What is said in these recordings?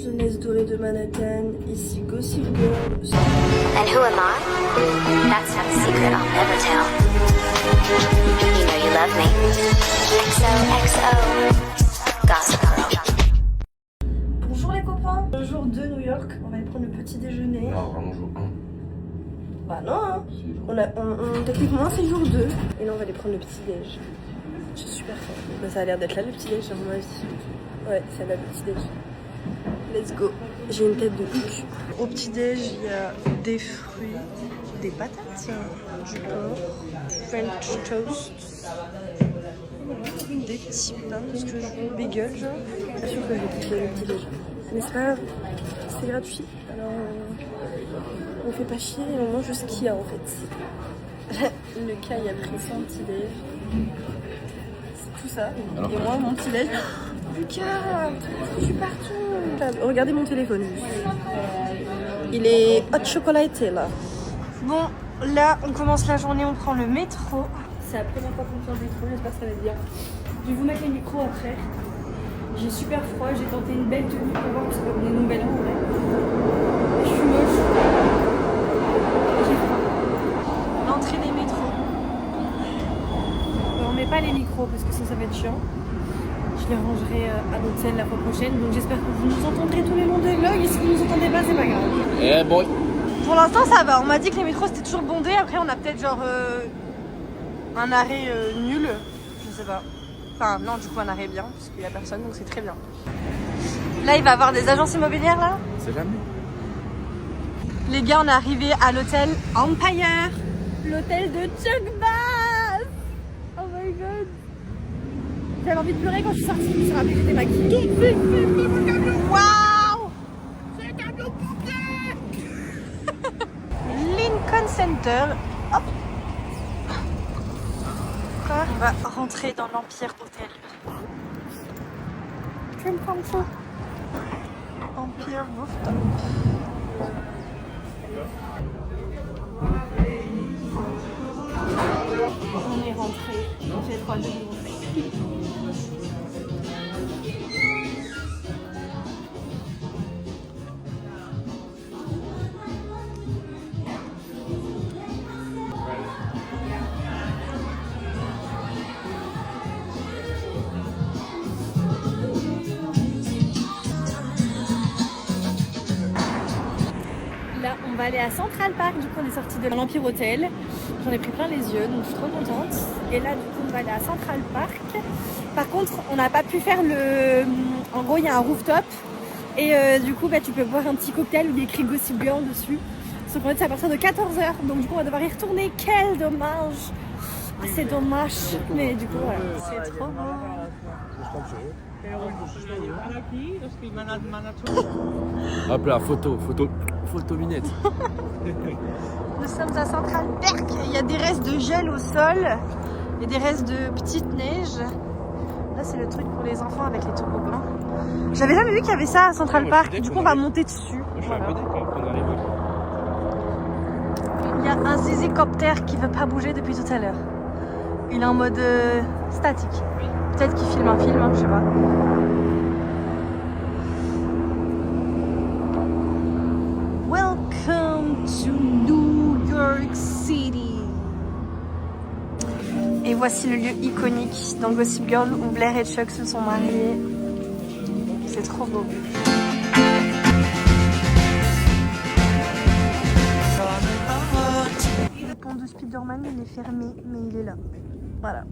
jeunesse dorée de Manhattan, ici Gossip Girl. And who am I? That's not a secret I'll never tell. You know you love me. XOXO. Gossip Girl. Bonjour les copains. Jour 2 New York, on va aller prendre le petit déjeuner. Non, vraiment jour 1. Bah non, hein. Techniquement c'est jour 2. Et là on va aller prendre le petit déj. Je suis super fan. Bah, ça a l'air d'être là le petit déj à mon avis. Ouais, c'est là le petit déj. Let's go. J'ai une tête de cul. Au petit déj, il y a des fruits, des patates, du porc, French toast, des petits pains, parce que je veux bagel, genre. Je suis sûre que je vais kiffer le petit déj. Mais c'est pas grave, c'est gratuit. Alors, on fait pas chier et on mange ce qu'il y a en fait. Le Kai a pris son petit déj. C'est tout ça. Alors, et moi, mon petit déj. Lucas, je suis partout. Regardez mon téléphone. Il est hot chocolaté là. Bon, là, on commence la journée, on prend le métro. C'est la première fois qu'on prend le métro, j'espère que ça va être bien. Je vais vous mettre les micros après. J'ai super froid, j'ai tenté une belle tenue pour voir parce qu'on est nouvel an en vrai. Je suis moche. J'ai froid. L'entrée des métros. On met pas les micros parce que ça va être chiant. Je les rangerai à l'hôtel la fois prochaine, donc j'espère que vous nous entendrez tous les longs des vlogs et si vous nous entendez pas, c'est pas grave. Eh boy. Pour l'instant, ça va. On m'a dit que les métros c'était toujours bondé. Après, on a peut-être genre un arrêt nul. Je sais pas. Enfin, non, du coup, un arrêt bien, parce qu'il y a personne, donc c'est très bien. Là, il va y avoir des agences immobilières là. C'est jamais. Les gars, on est arrivé à l'hôtel Empire, l'hôtel de Chuck Bass. Oh my god. J'avais envie de pleurer quand je suis sortie, je me suis rappelé que j'étais maquillée. Waouh! C'est un camion pompier! Lincoln Center. Hop! On va rentrer dans l'Empire Hotel. Je vais me prendre ça. Empire Rooftop. On est rentré. J'ai 3 de Là, on va aller à Central Park. Du coup, on est sorti de l'Empire Hotel. J'en ai pris plein les yeux, donc je suis trop contente. Et là, du coup, on va aller à Central Park. Par contre, on n'a pas pu faire le... En gros, il y a un rooftop. Et du coup, bah, tu peux boire un petit cocktail où il y a écrit Gossip Girl dessus. Sauf qu'en fait, c'est à partir de 14h. Donc du coup, on va devoir y retourner. Quel dommage! Ah, c'est dommage. Mais du coup, voilà. C'est trop beau. Hop là, photo minette. Nous sommes à Central Park. Il y a des restes de gel au sol et des restes de petite neige. Là, c'est le truc pour les enfants avec les toboggans. J'avais jamais vu qu'il y avait ça à Central Park. Du coup, on va monter dessus. Voilà. Il y a un zizicoptère qui veut pas bouger depuis tout à l'heure. Il est en mode statique. Peut-être qu'il filme un film, hein, je sais pas. Welcome to New York City. Et voici le lieu iconique dans Gossip Girl où Blair et Chuck se sont mariés. C'est trop beau. Le pont de Spider-Man, il est fermé, mais il est là. Voilà.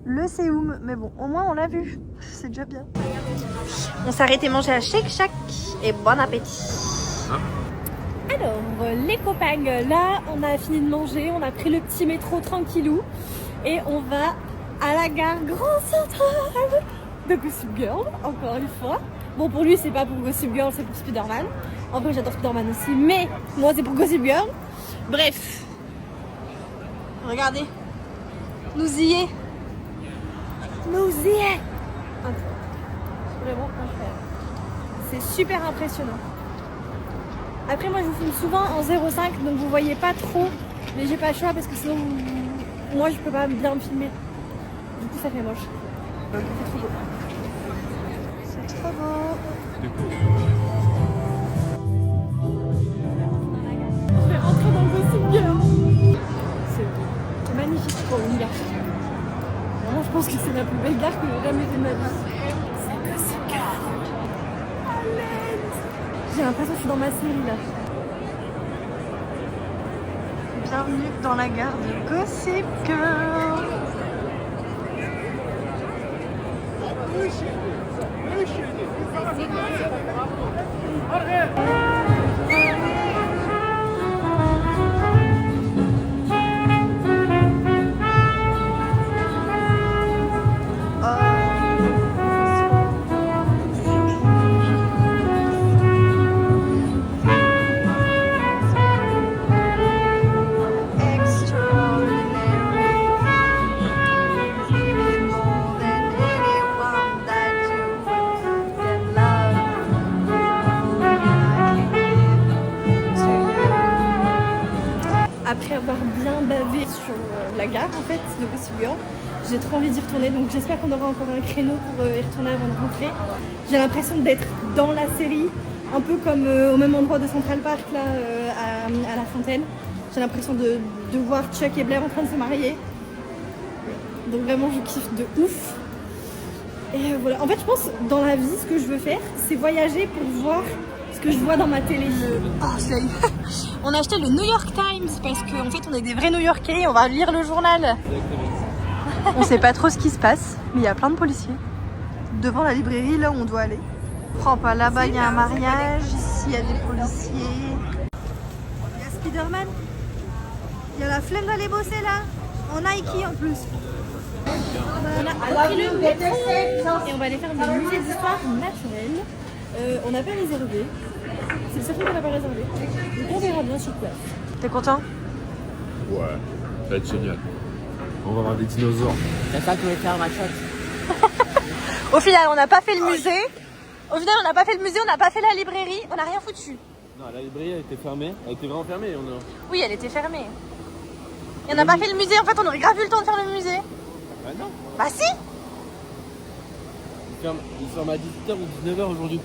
Le Séoum, mais bon, au moins on l'a vu. C'est déjà bien. On s'est arrêté manger à Shake Shack et bon appétit. Alors, les copains, là, on a fini de manger, on a pris le petit métro tranquillou et on va à la gare Grand Central de Gossip Girl, encore une fois. Bon, pour lui, c'est pas pour Gossip Girl, c'est pour Spider-Man. En vrai, j'adore Spider-Man aussi, mais moi, c'est pour Gossip Girl. Bref. Regardez. Nous y est. Nous y est. Vraiment incroyable. C'est super impressionnant. Après, moi, je vous filme souvent en 0,5, donc vous voyez pas trop. Mais j'ai pas le choix parce que sinon, moi, je peux pas bien me filmer. Du coup, ça fait moche. C'est trop beau. C'est trop beau. Je vais rentrer dans le Gossip Girl. C'est magnifique pour une gare. Vraiment, je pense que c'est la plus belle gare que j'ai jamais vue de ma vie. C'est Gossip Girl. À l'aide. J'ai l'impression que je suis dans ma série là. Bienvenue dans la gare de Gossip Girl. Après avoir bien bavé sur la gare en fait de Gossip Girl, j'ai trop envie d'y retourner, donc j'espère qu'on aura encore un créneau pour y retourner avant de rentrer. J'ai l'impression d'être dans la série, un peu comme au même endroit de Central Park là, à La Fontaine. J'ai l'impression de voir Chuck et Blair en train de se marier. Donc vraiment je kiffe de ouf. Et voilà, en fait je pense dans la vie ce que je veux faire c'est voyager pour voir ce que je vois dans ma télé. Oh, ça y est. On a acheté le New York Times parce qu'en fait on est des vrais New Yorkais, on va lire le journal. On sait pas trop ce qui se passe, mais il y a plein de policiers. Devant la librairie là où on doit aller. Oh, pas là-bas il y a un mariage, ici il y a des policiers. Il y a Spider-Man. Il y a la flemme d'aller bosser là, en Nike en plus. On a pris le métro et on va aller faire le musée d'histoire naturelle. On n'a pas réservé. C'est le seul truc qu'on n'a pas réservé. Donc on verra bien sur place. T'es content? Ouais, ça va être génial. On va voir des dinosaures. C'est ça que je voulais faire ma shot. Au final on n'a pas fait le musée. On n'a pas fait le musée, on n'a pas fait la librairie, on n'a rien foutu. Non, la librairie elle était fermée. Elle était vraiment fermée. Oui, elle était fermée. Et on n'a pas fait le musée, en fait on aurait grave eu le temps de faire le musée. Bah non. Bah si. Il ferme à 18h ou 19h aujourd'hui.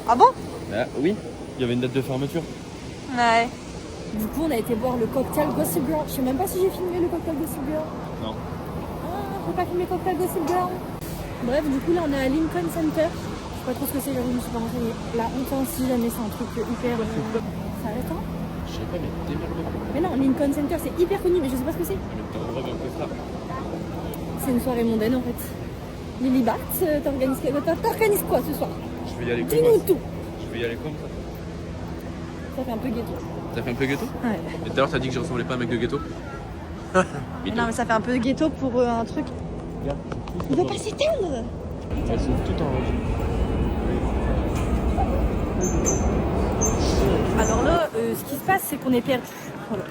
Ah bon? Bah oui, il y avait une date de fermeture. Ouais. Du coup, on a été boire le cocktail Gossip Girl. Je sais même pas si j'ai filmé le cocktail Gossip Girl. Non. Ah, faut pas filmer le cocktail Gossip Girl. Bref, du coup, là, on est à Lincoln Center. Je sais pas trop ce que c'est, j'avoue, je me suis pas renseignée. La honte si jamais c'est un truc hyper. Ça arrête, hein? Je sais pas, mais démerde-moi. Mais non, Lincoln Center, c'est hyper connu, mais je sais pas ce que c'est. Mais t'as le droit d'un costard. C'est une soirée mondaine en fait. Lily Bart, t'organises quoi ce soir? Je vais y aller comme Dis-nous ça. tout. Je vais y aller comme ça. Ça fait un peu ghetto. Ça fait un peu ghetto? Ouais. Et tout à l'heure t'as dit que je ressemblais pas à un mec de ghetto? Non mais ça fait un peu ghetto pour un truc. Il veut pas s'éteindre. Elles sont toutes en rose. Alors là, ce qui se passe, c'est qu'on est perdu. Voilà.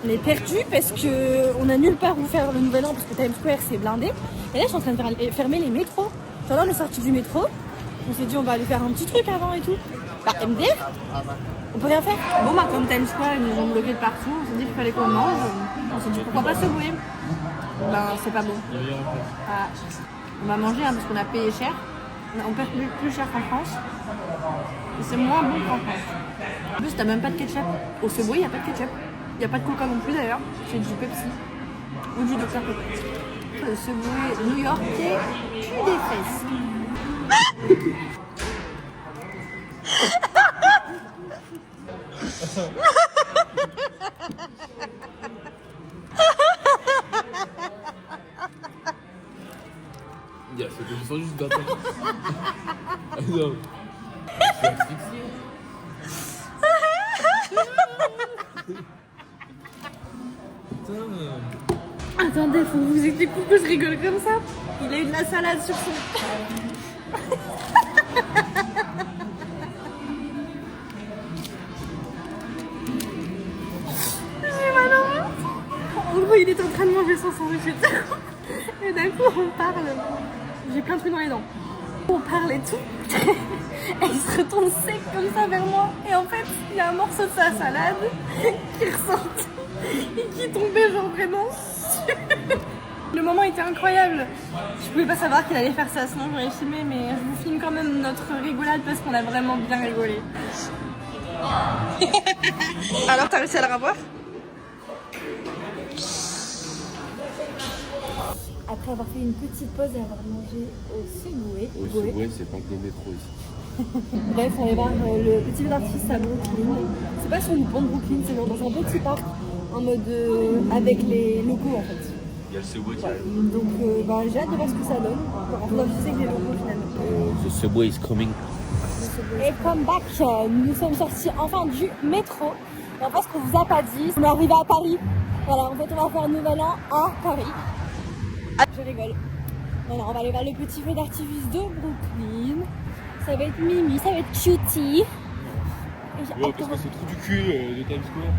On est perdu parce qu'on a nulle part où faire le nouvel an parce que Times Square c'est blindé. Et là, je suis en train de fermer les métros. Genre là, on est sorti du métro. On s'est dit, on va aller faire un petit truc avant et tout. Bah, MDR, on peut rien faire. Bon, bah, comme Times Square, ils nous ont bloqué de partout. On s'est dit qu'il fallait qu'on mange. On s'est dit, pourquoi pas se bouer. Ben, c'est pas bon. Ah, on va manger hein, parce qu'on a payé cher. On perd plus cher qu'en France. Et c'est moins bon qu'en France. En plus, t'as même pas de ketchup. Au Subway, il n'y a pas de ketchup. Il n'y a pas de coca non plus d'ailleurs. C'est du Pepsi. Ou du Dr Pepper. Le Subway new-yorkais tue des fesses. Yeah, c'était juste juste d'attendre. Non. Je suis asphyxié. Putain. Attendez, faut vous expliquer pourquoi je rigole comme ça. Il a eu de la salade sur son... J'ai mal au ventre. En gros, il est en train de manger son sandwich et tout. Et d'un coup, on parle. J'ai plein de trucs dans les dents. On parle et tout. Et il se retourne sec comme ça vers moi. Et en fait, il y a un morceau de sa salade qui ressortait et qui tombait genre vraiment sur Le moment était incroyable. Je pouvais pas savoir qu'il allait faire ça, sinon j'aurais filmé, mais je vous filme quand même notre rigolade parce qu'on a vraiment bien rigolé. Alors t'as réussi à le revoir? Après avoir fait une petite pause et avoir mangé au Subway. Au Subway, c'est pas que des métros ici. Bref, on allait voir le petit feu d'artifice à Brooklyn. C'est pas sur une pont de Brooklyn, c'est genre dans un petit parc en mode avec les locaux en fait. Il y a le Subway qui Ouais. arrive. Donc bah, j'ai hâte de voir ce que ça donne. On va diffuser avec les locaux finalement. The Subway is coming. Et come back, nous sommes sortis enfin du métro. Et en fait, ce qu'on vous a pas dit, on est arrivé à Paris. Voilà, en fait, on va faire un nouvel an à Paris. Je rigole. Voilà, on va aller voir le petit feu d'artifice de Brooklyn. Ça va être mimi, ça va être cutie. Et j'ai Ouais, hâte de parce que c'est trop du cul de Times Square.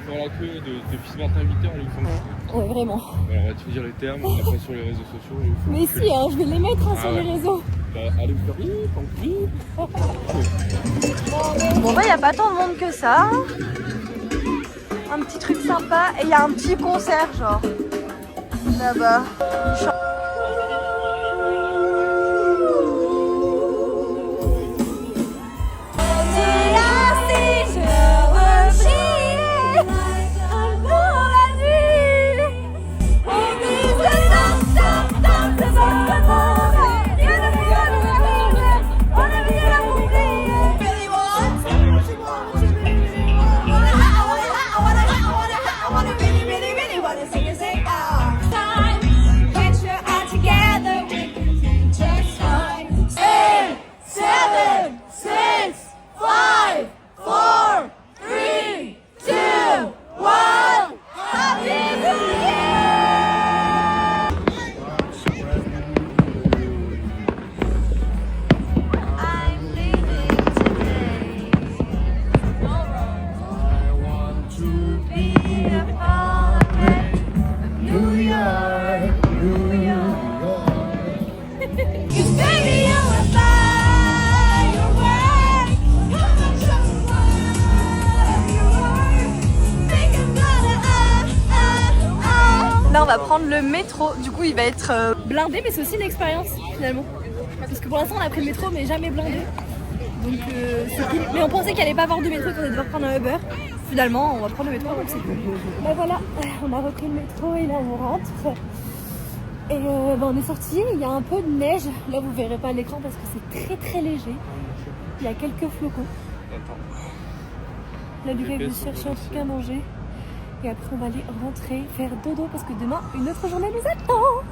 Faire la queue depuis ce matin à 8h, ils font. Ouais, vraiment. Voilà, on va te dire les termes, après sur les réseaux sociaux. Ils font Mais si, hein, je vais les mettre hein, Ah sur ouais. les réseaux. Bah, allez vous faire Bon bah y a pas tant de monde que ça. Un petit truc sympa et il y a un petit concert genre là-bas. Là on va prendre le métro, du coup il va être Blindé, mais c'est aussi une expérience finalement. Parce que pour l'instant, on a pris le métro, mais jamais blindé. Donc c'est cool. Mais on pensait qu'il n'y allait pas avoir de métro et qu'on allait devoir prendre un Uber. Finalement, on va prendre le métro, donc c'est cool. Bah voilà, on a repris le métro et là on rentre. Et bah, on est sorti, il y a un peu de neige. Là vous verrez pas l'écran parce que c'est très très léger. Il y a quelques flocons. Là du coup, je cherche un truc à manger. Et après on va aller rentrer, faire dodo parce que demain une autre journée nous attend.